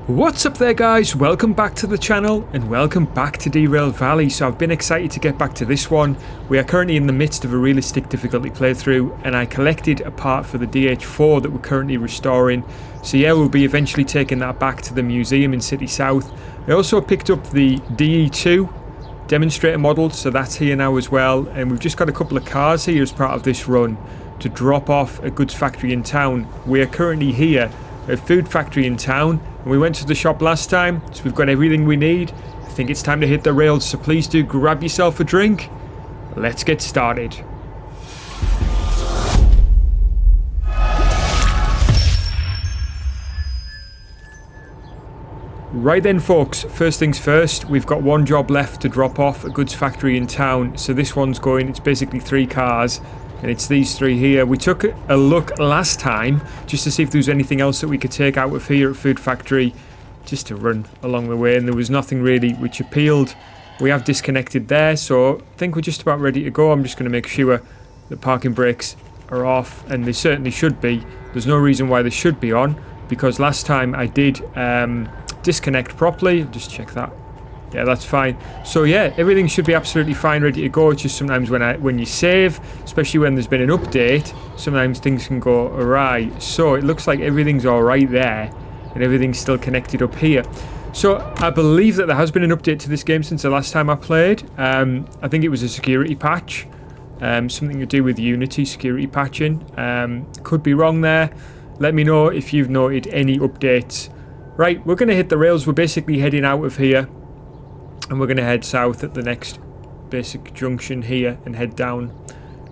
What's up there guys, welcome back to the channel and welcome back to Derail Valley. So I've been excited to get back to this one. We are currently in the midst of a realistic difficulty playthrough and I collected a part for the DH4 that we're currently restoring. So yeah, we'll be eventually taking that back to the museum in City South. I also picked up the DE2 demonstrator model, so that's here now as well. And we've just got a couple of cars here as part of this run to drop off a goods factory in town. We are currently here at Food Factory in town. And we went to the shop last time, so we've got everything we need. I think it's time to hit the rails, so please do grab yourself a drink. Let's get started. Right then folks, first things first, we've got one job left to drop off a goods factory in town. So this one's going, it's basically 3 cars. And it's these 3 here. We took a look last time just to see if there was anything else that we could take out of here at Food Factory just to run along the way, and there was nothing really which appealed. We have disconnected there, so I think we're just about ready to go. I'm just going to make sure the parking brakes are off, and they certainly should be. There's no reason why they should be on, because last time I did disconnect properly. Just check that. Yeah, that's fine. So yeah, everything should be absolutely fine, ready to go. It's just sometimes when you save, especially when there's been an update, sometimes things can go awry. So it looks like everything's all right there, and everything's still connected up here. So I believe that there has been an update to this game since the last time I played. I think it was a security patch, something to do with Unity security patching. Could be wrong there. Let me know if you've noted any updates. Right, we're going to hit the rails. We're basically heading out of here. And we're going to head south at the next basic junction here and head down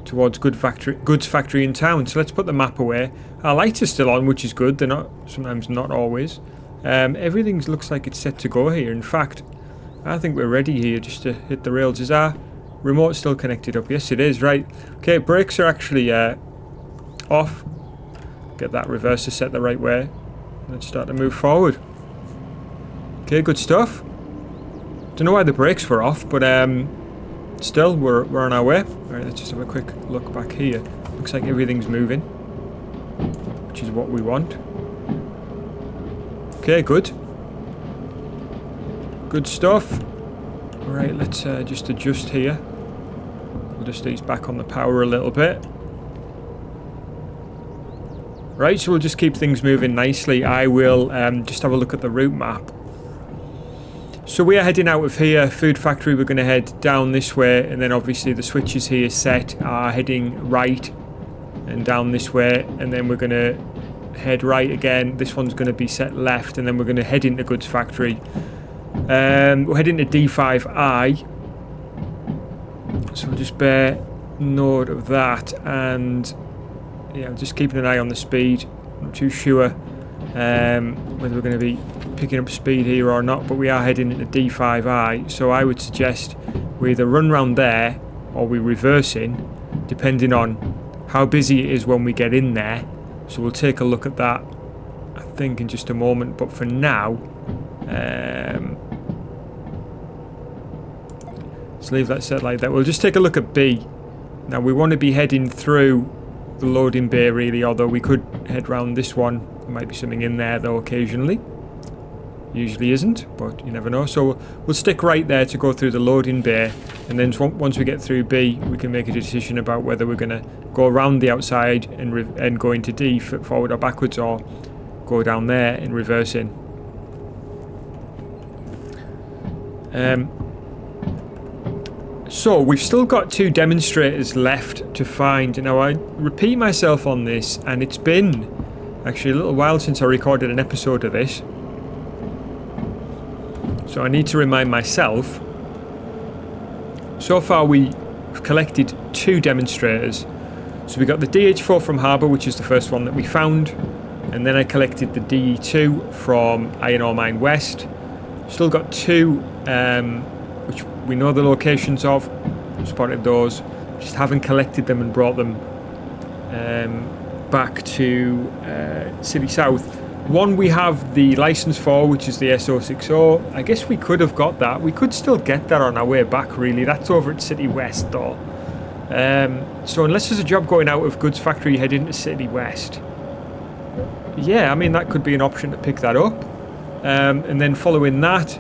towards goods factory in town. So let's put the map away. Our lights are still on, which is good. They're not, sometimes not always. Everything looks like it's set to go here. In fact, I think we're ready here just to hit the rails. Is our remote still connected up? Yes, it is. Right. Okay, brakes are actually off. Get that reverser set the right way. Let's start to move forward. Okay, good stuff. Don't know why the brakes were off, but still, we're on our way. Alright, let's just have a quick look back here. Looks like everything's moving, which is what we want. Okay, good. Good stuff. Alright, let's just adjust here. We'll just ease back on the power a little bit. Right, so we'll just keep things moving nicely. I will just have a look at the route map. So we are heading out of here, Food Factory. We're going to head down this way, and then obviously the switches here set are heading right and down this way, and then we're going to head right again. This one's going to be set left, and then we're going to head into goods factory. We're heading to D5I, so we'll just bear note of that, and yeah, I'm just keeping an eye on the speed. I'm not too sure whether we're going to be picking up speed here or not, but we are heading into D5I, so I would suggest we either run round there or we reverse in, depending on how busy it is when we get in there. So we'll take a look at that, I think, in just a moment, but for now let's leave that set like that. We'll just take a look at B. Now we want to be heading through the loading bay really, although we could head round this one. There might be something in there though occasionally. Usually isn't, but you never know. So we'll stick right there to go through the loading bay, and then once we get through B, we can make a decision about whether we're going to go around the outside and go into D forward or backwards, or go down there and reverse in. So we've still got 2 demonstrators left to find. Now I repeat myself on this, and it's been actually a little while since I recorded an episode of this. So I need to remind myself. So far we've collected 2 demonstrators. So we got the DH4 from Harbour, which is the first one that we found. And then I collected the DE2 from Iron Ore Mine West. Still got 2, which we know the locations of. Spotted those. Just haven't collected them and brought them back to City South. One we have the license for, which is the SO60. I guess we could have got that. We could still get that on our way back, really. That's over at City West, though. So unless there's a job going out of goods factory, head into City West. Yeah, I mean, that could be an option to pick that up. And then following that,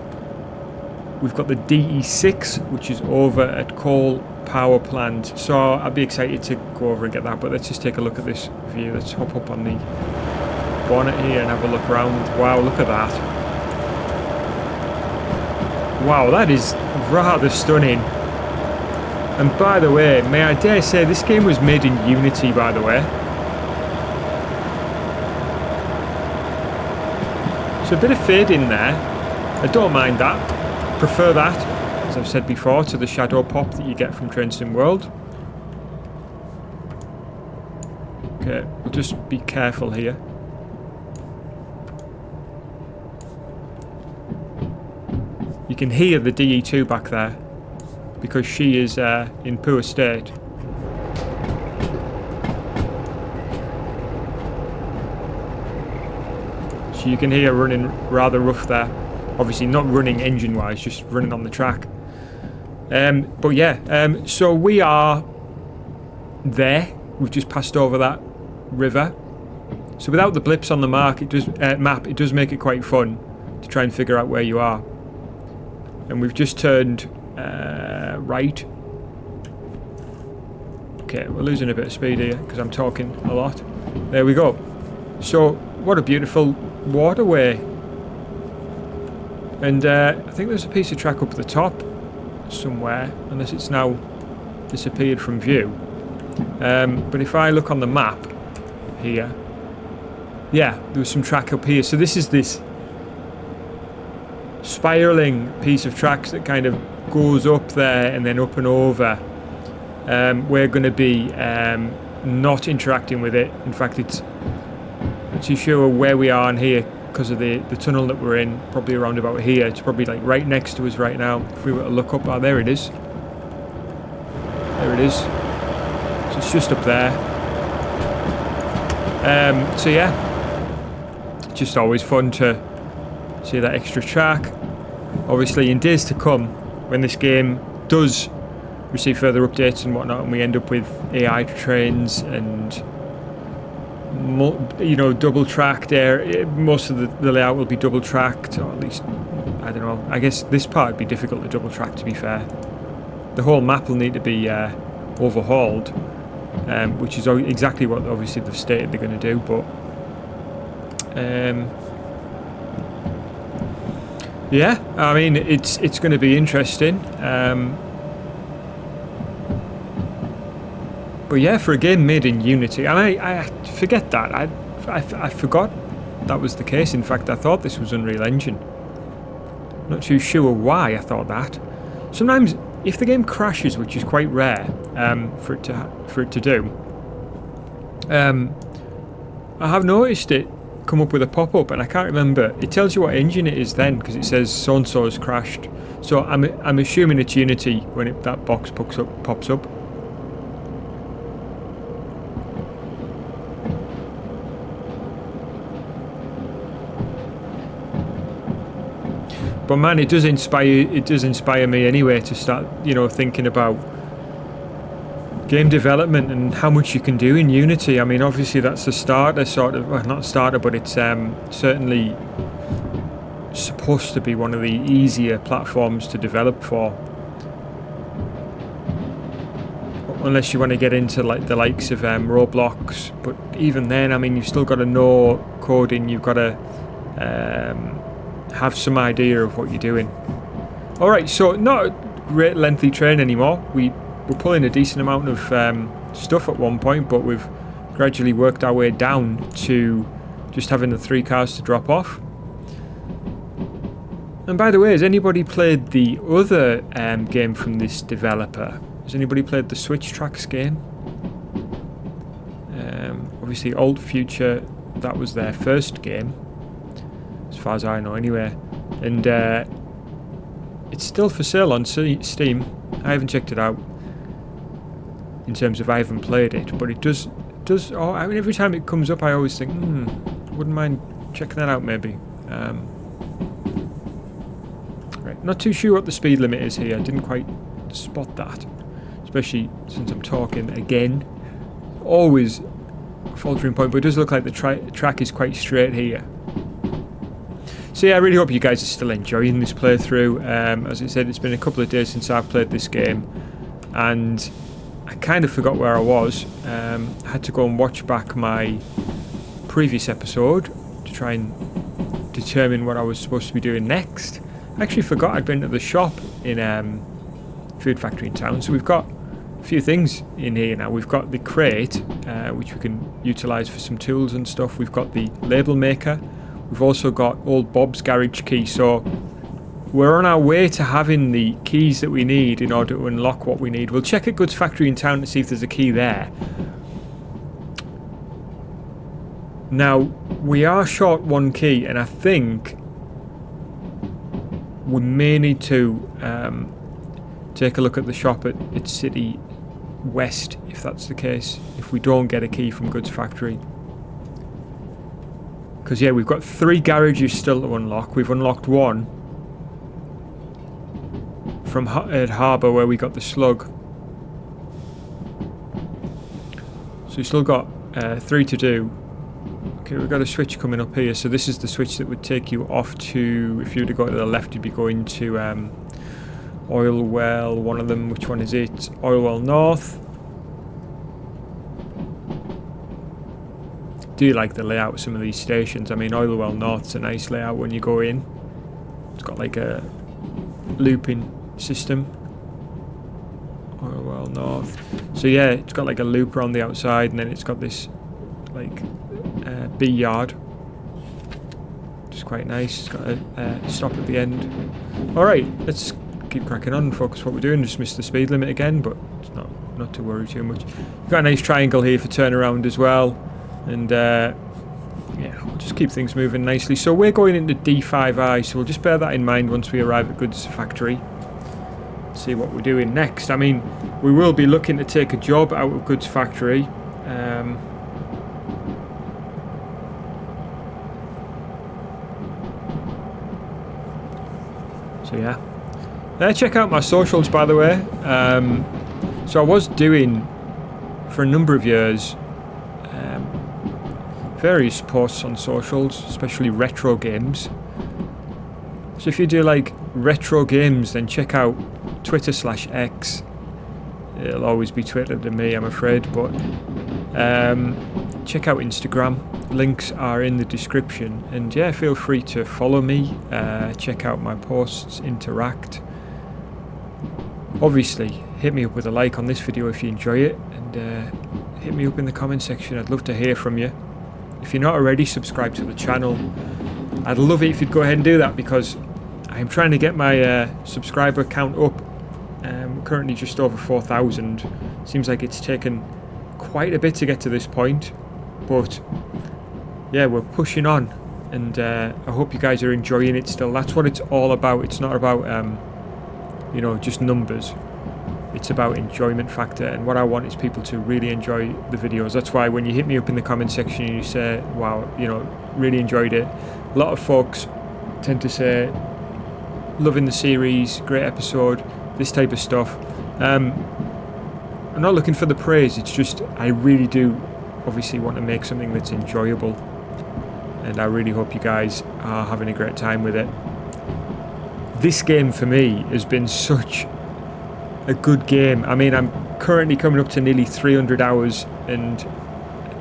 we've got the DE6, which is over at Coal Power Plant. So I'd be excited to go over and get that, but let's just take a look at this view. Let's hop up on the bonnet here and have a look around. Wow, look at that. Wow, that is rather stunning. And by the way, may I dare say, this game was made in Unity, by the way. So a bit of fade in there. I don't mind that. Prefer that, as I've said before, to the shadow pop that you get from Train Sim World. Okay, we'll just be careful here. You can hear the DE2 back there, because she is in poor state. So you can hear her running rather rough there. Obviously not running engine-wise, just running on the track. But yeah, so we are there. We've just passed over that river. So without the blips on the map, it does make it quite fun to try and figure out where you are. And we've just turned right. Okay, we're losing a bit of speed here because I'm talking a lot. There we go. So what a beautiful waterway. And I think there's a piece of track up at the top somewhere, unless it's now disappeared from view. But if I look on the map here, yeah, there was some track up here. So this is this spiraling piece of tracks that kind of goes up there and then up and over. We're going to be not interacting with it. In fact, it's not too sure where we are in here because of the tunnel that we're in, probably around about here. It's probably like right next to us right now. If we were to look up, oh, there it is. There it is. So it's just up there. So yeah, just always fun to see that extra track. Obviously, in days to come, when this game does receive further updates and whatnot, and we end up with AI trains and double tracked there, most of the layout will be double tracked, or at least, I don't know, I guess this part would be difficult to double track, to be fair. The whole map will need to be overhauled, which is exactly what obviously they've stated they're going to do, but yeah, I mean, it's going to be interesting. But yeah, for a game made in Unity, and I forget that. I forgot that was the case. In fact, I thought this was Unreal Engine. Not too sure why I thought that. Sometimes, if the game crashes, which is quite rare for it to do, I have noticed it come up with a pop-up, and I can't remember. It tells you what engine it is then, because it says so-and-so has crashed. So I'm assuming it's Unity when that box pops up. But man, it does inspire me anyway to start, thinking about game development and how much you can do in Unity. I mean, obviously that's a starter, sort of, well, not a starter, but it's certainly supposed to be one of the easier platforms to develop for. Unless you want to get into like the likes of Roblox, but even then, I mean, you've still got to know coding. You've got to have some idea of what you're doing. Alright, so not a great lengthy train anymore. We're pulling a decent amount of stuff at one point, but we've gradually worked our way down to just having the 3 cars to drop off. And by the way, has anybody played the other game from this developer? Has anybody played the Switch Tracks game? Obviously Old Future, that was their first game, as far as I know anyway, and it's still for sale on Steam. I haven't checked it out in terms of I haven't played it, but it does I mean, every time it comes up I always think, wouldn't mind checking that out maybe. Right, not too sure what the speed limit is here. I didn't quite spot that, especially since I'm talking again. Always a faltering point, but it does look like the track is quite straight here. So yeah, I really hope you guys are still enjoying this playthrough. As I said, it's been a couple of days since I've played this game, and I kind of forgot where I was. I had to go and watch back my previous episode to try and determine what I was supposed to be doing next. I actually forgot I'd been to the shop in Food Factory in town, so we've got a few things in here now. We've got the crate, which we can utilise for some tools and stuff. We've got the label maker. We've also got old Bob's garage key, so we're on our way to having the keys that we need in order to unlock what we need. We'll check at Goods Factory in town to see if there's a key there. Now, we are short one key, and I think we may need to take a look at the shop at City West, if that's the case, if we don't get a key from Goods Factory. Because yeah, we've got 3 garages still to unlock. We've unlocked one from at Harbour where we got the slug. So we've still got 3 to do. Okay, we've got a switch coming up here. So this is the switch that would take you off to, if you were to go to the left, you'd be going to Oil Well, one of them. Which one is it? Oil Well North. Do you like the layout of some of these stations? I mean, Oil Well North's a nice layout when you go in. It's got like a looping system. Oil Well North. So yeah, it's got like a loop around the outside, and then it's got this like B yard, which is quite nice. It's got a stop at the end. Alright, let's keep cracking on and focus what we're doing. Just missed the speed limit again, but it's not to worry too much. We've got a nice triangle here for turnaround as well, and yeah, we'll just keep things moving nicely. So we're going into D5I, so we'll just bear that in mind once we arrive at Goods Factory. See what we're doing next. I mean, we will be looking to take a job out of Goods Factory. So yeah, check out my socials, by the way. So I was doing for a number of years various posts on socials, especially retro games. So if you do like retro games, then check out Twitter/X. It'll always be Twitter to me, I'm afraid, but check out Instagram. Links are in the description, and yeah, feel free to follow me, check out my posts, interact. Obviously, hit me up with a like on this video if you enjoy it, and hit me up in the comment section. I'd love to hear from you. If you're not already, subscribe to the channel. I'd love it if you'd go ahead and do that, because I'm trying to get my subscriber count up. We're currently just over 4,000. Seems like it's taken quite a bit to get to this point, but yeah, we're pushing on, and I hope you guys are enjoying it still. That's what it's all about. It's not about you know, just numbers. It's about enjoyment factor, and what I want is people to really enjoy the videos. That's why when you hit me up in the comment section and you say, wow, you know, really enjoyed it, a lot of folks tend to say, loving the series, great episode, this type of stuff. I'm not looking for the praise, it's just I really do obviously want to make something that's enjoyable, and I really hope you guys are having a great time with it. This game for me has been such a good game. I mean, I'm currently coming up to nearly 300 hours, and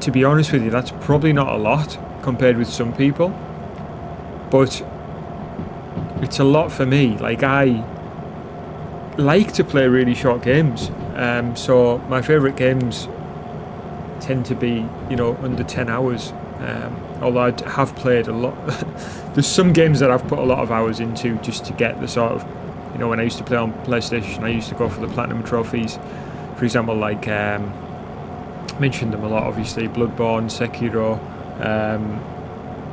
to be honest with you, that's probably not a lot compared with some people, but it's a lot for me. Like, I like to play really short games, so my favourite games tend to be, you know, under 10 hours, although I have played a lot. There's some games that I've put a lot of hours into just to get the sort of, you know, when I used to play on PlayStation, I used to go for the platinum trophies. For example, like, mentioned them a lot, obviously, Bloodborne, Sekiro,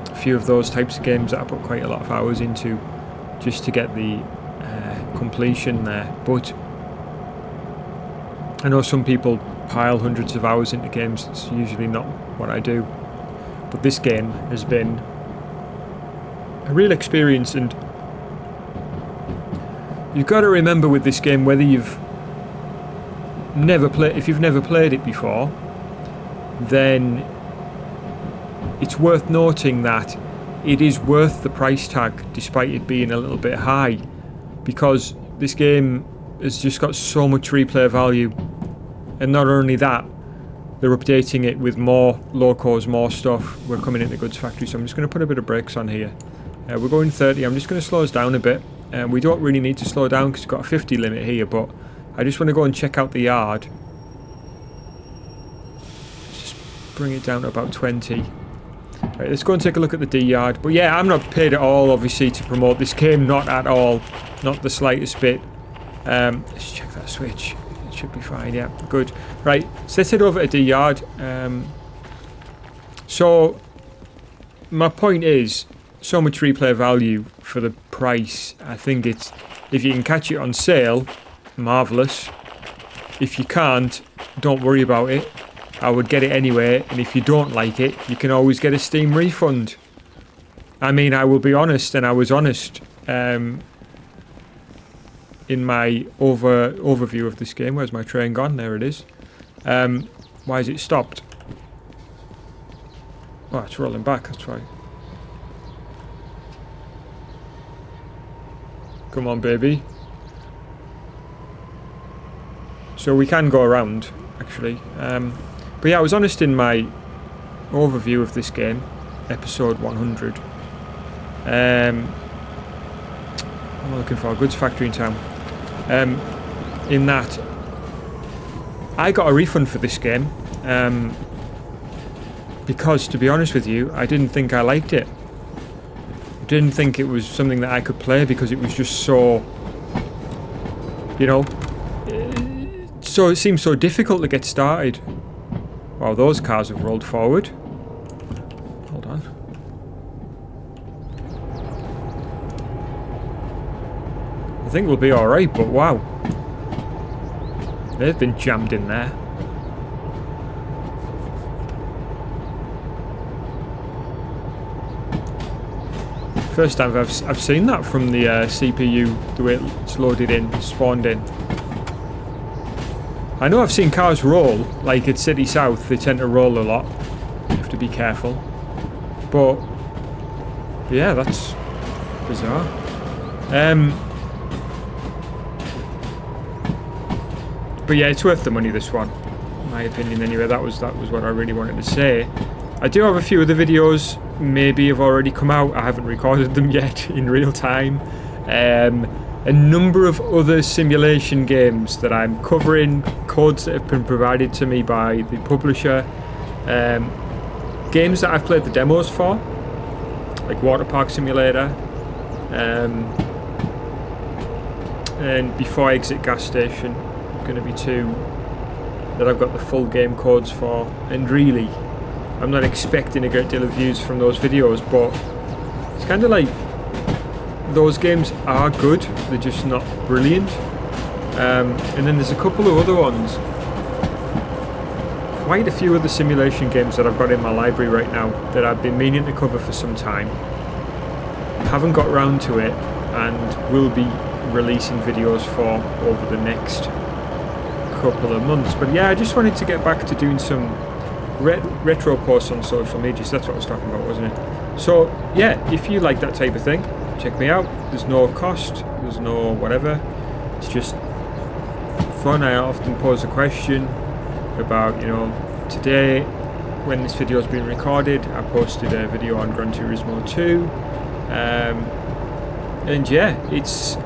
a few of those types of games that I put quite a lot of hours into just to get the completion there. But I know some people pile hundreds of hours into games. It's usually not what I do. But this game has been a real experience, and you've got to remember with this game, whether you've never played, if you've never played it before, then it's worth noting that it is worth the price tag despite it being a little bit high, because this game has just got so much replay value. And not only that, they're updating it with more locos, more stuff. We're coming into goods factory, so I'm just going to put a bit of brakes on here. We're going 30. I'm just going to slow us down a bit. We don't really need to slow down because we've got a 50 limit here, but I just want to go and check out the yard. Just bring it down to about 20. Right, let's go and take a look at the D yard. But yeah, I'm not paid at all, obviously, to promote this game. Not at all. Not the slightest bit. Let's check that switch. It should be fine. Yeah, good. Right, so let's head over to D yard. So my point is, so much replay value for the price. I think it's, if you can catch it on sale, marvellous. If you can't, don't worry about it. I would get it anyway, and if you don't like it, you can always get a Steam refund. I mean, I will be honest, and I was honest in my overview of this game. Where's my train gone? There it is. Why has it stopped? Oh, it's rolling back, that's right. Come on, baby. So we can go around, actually. But yeah, I was honest in my overview of this game, episode 100. I'm looking for a goods factory in town. In that, I got a refund for this game because, to be honest with you, I didn't think I liked it. Didn't think it was something that I could play because it was just so, you know, so it seemed so difficult to get started. Wow, those cars have rolled forward. Hold on. I think we'll be alright, but wow. They've been jammed in there. First time I've seen that from the CPU, the way it's loaded in, spawned in. I know I've seen cars roll, like at City South, they tend to roll a lot. You have to be careful. But, yeah, that's bizarre. But yeah, it's worth the money, this one. In my opinion, anyway. That was what I really wanted to say. I do have a few other videos, maybe have already come out. I haven't recorded them yet in real time. A number of other simulation games that I'm covering, codes that have been provided to me by the publisher, games that I've played the demos for, like Water Park Simulator, and Before Exit Gas Station, going to be two that I've got the full game codes for. And really, I'm not expecting a great deal of views from those videos, but it's kind of like, those games are good, they're just not brilliant. And then there's a couple of other ones, quite a few other simulation games that I've got in my library right now that I've been meaning to cover for some time. Haven't got round to it, and will be releasing videos for over the next couple of months. But yeah, I just wanted to get back to doing some retro posts on social media, so that's what I was talking about, wasn't it? So yeah, if you like that type of thing, check me out. There's no cost, there's no whatever, it's just fun. I often pose a question about, you know, today when this video has been recorded, I posted a video on Gran Turismo 2, and yeah, it's,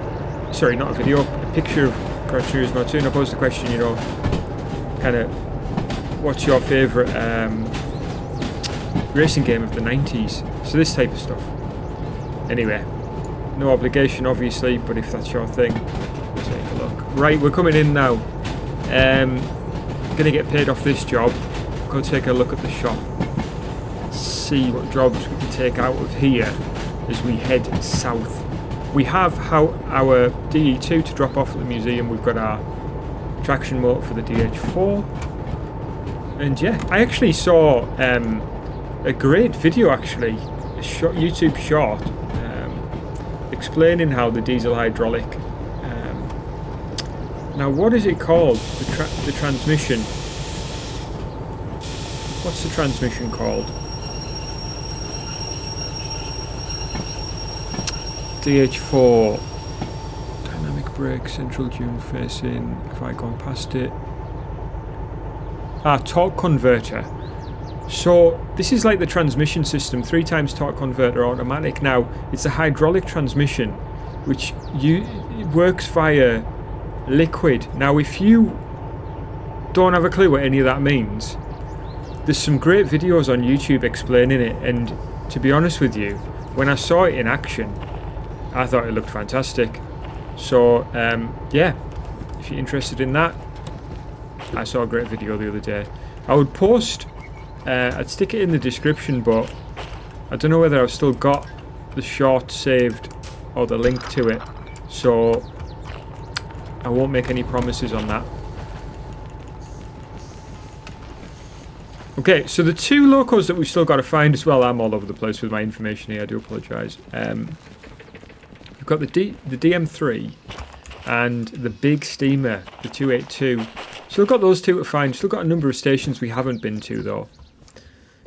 sorry, not a video, a picture of Gran Turismo 2, and I posed the question, you know, kind of, what's your favourite racing game of the 90s? So this type of stuff. Anyway, no obligation obviously, but if that's your thing, take a look. Right, we're coming in now. Gonna get paid off this job. Go take a look at the shop. See what jobs we can take out of here as we head south. We have our DE2 to drop off at the museum. We've got our traction motor for the DH4. And yeah, I actually saw a great video, actually, a YouTube short, explaining how the diesel hydraulic, now what is it called, the transmission, what's the transmission called? DH4. Dynamic brake, central dune facing. Have I gone past it? Torque converter. So this is like the transmission system, 3 times torque converter automatic. Now it's a hydraulic transmission which works via liquid. Now if you don't have a clue what any of that means, there's some great videos on YouTube explaining it, and to be honest with you, when I saw it in action I thought it looked fantastic. So yeah, if you're interested in that, I saw a great video the other day. I would post, I'd stick it in the description, but I don't know whether I've still got the short saved or the link to it, so I won't make any promises on that. Okay, so the 2 locos that we've still got to find as well. I'm all over the place with my information here, I do apologise. We've got the DM3 and the big steamer, the 282. Still got those 2 to find. Still got a number of stations we haven't been to though.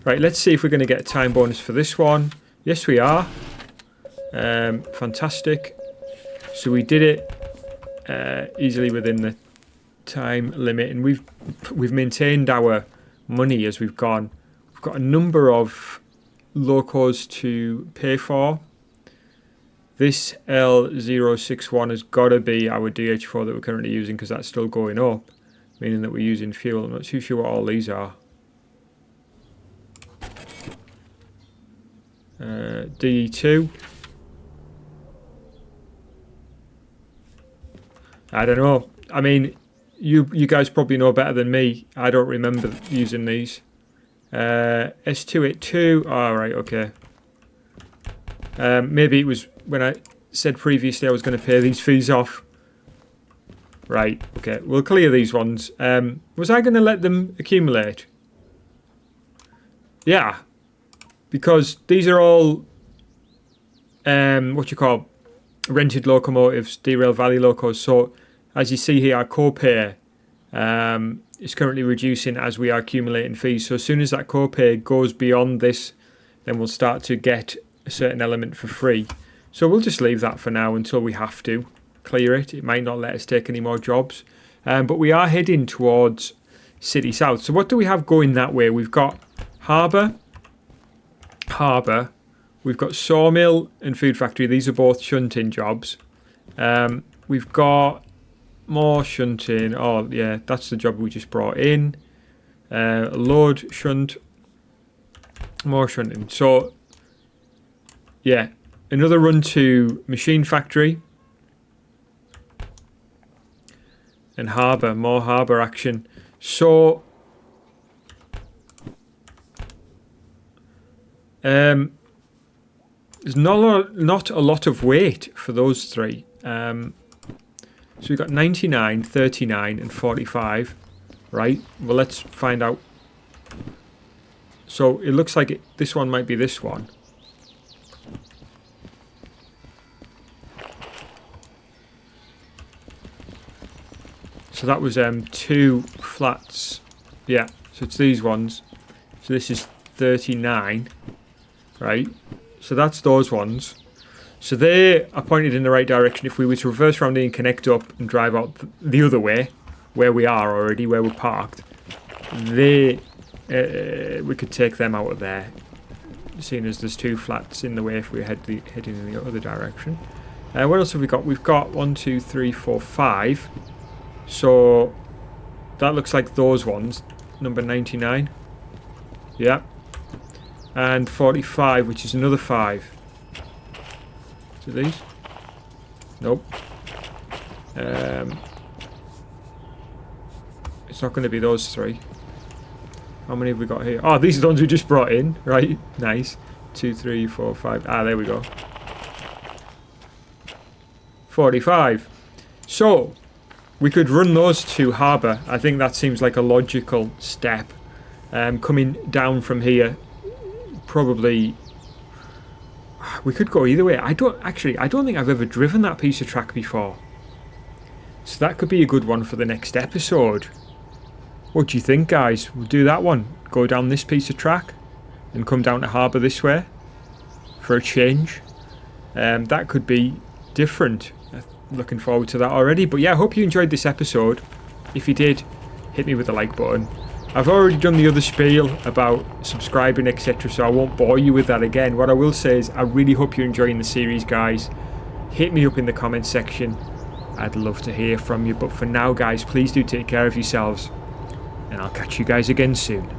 Right, let's see if we're going to get a time bonus for this one. Yes, we are. Fantastic. So we did it easily within the time limit, and we've maintained our money as we've gone. We've got a number of locos to pay for. This L061 has got to be our DH4 that we're currently using, because that's still going up, meaning that we're using fuel. I'm not too sure what all these are. DE2. I don't know. I mean, you guys probably know better than me. I don't remember using these. S282. Alright, okay. Maybe it was when I said previously I was going to pay these fees off. Right, okay. We'll clear these ones. Was I going to let them accumulate? Yeah. Because these are all what you call rented locomotives, Derail Valley locos. So as you see here, our co-pay is currently reducing as we are accumulating fees. So as soon as that co-pay goes beyond this, then we'll start to get a certain element for free. So we'll just leave that for now until we have to clear it. It might not let us take any more jobs. But we are heading towards City South. So what do we have going that way? We've got Harbour. We've got Sawmill and Food Factory. These are both shunting jobs. We've got more shunting. Oh, yeah, that's the job we just brought in. Load, shunt, more shunting. So, yeah, another run to Machine Factory. And Harbour, more Harbour action. So, there's not a lot of weight for those 3. So we've got 99, 39 and 45. Right, well let's find out. So it looks like this one might be this one. So that was 2 flats. Yeah, so it's these ones. So this is 39. Right, so that's those ones. So they are pointed in the right direction. If we were to reverse round and connect up and drive out the other way, where we are already, where we're parked, we could take them out of there, seeing as there's 2 flats in the way if we're heading in the other direction. What else have we got? We've got 1, 2, 3, 4, 5. So that looks like those ones. Number 99. Yeah. And 45, which is another 5. So these? Nope. It's not going to be those 3. How many have we got here? Oh, these are the ones we just brought in. Right, nice. 2, 3, 4, 5. Ah, there we go. 45. So, we could run those to Harbour. I think that seems like a logical step. Coming down from here, probably we could go either way. I don't think I've ever driven that piece of track before, so that could be a good one for the next episode. What do you think, guys? We'll do that one, go down this piece of track and come down to Harbour this way for a change. That could be different. Looking forward to that already. But yeah, I hope you enjoyed this episode. If you did, hit me with the like button. I've already done the other spiel about subscribing, etc., so I won't bore you with that again. What I will say is I really hope you're enjoying the series, guys. Hit me up in the comments section. I'd love to hear from you. But for now, guys, please do take care of yourselves, and I'll catch you guys again soon.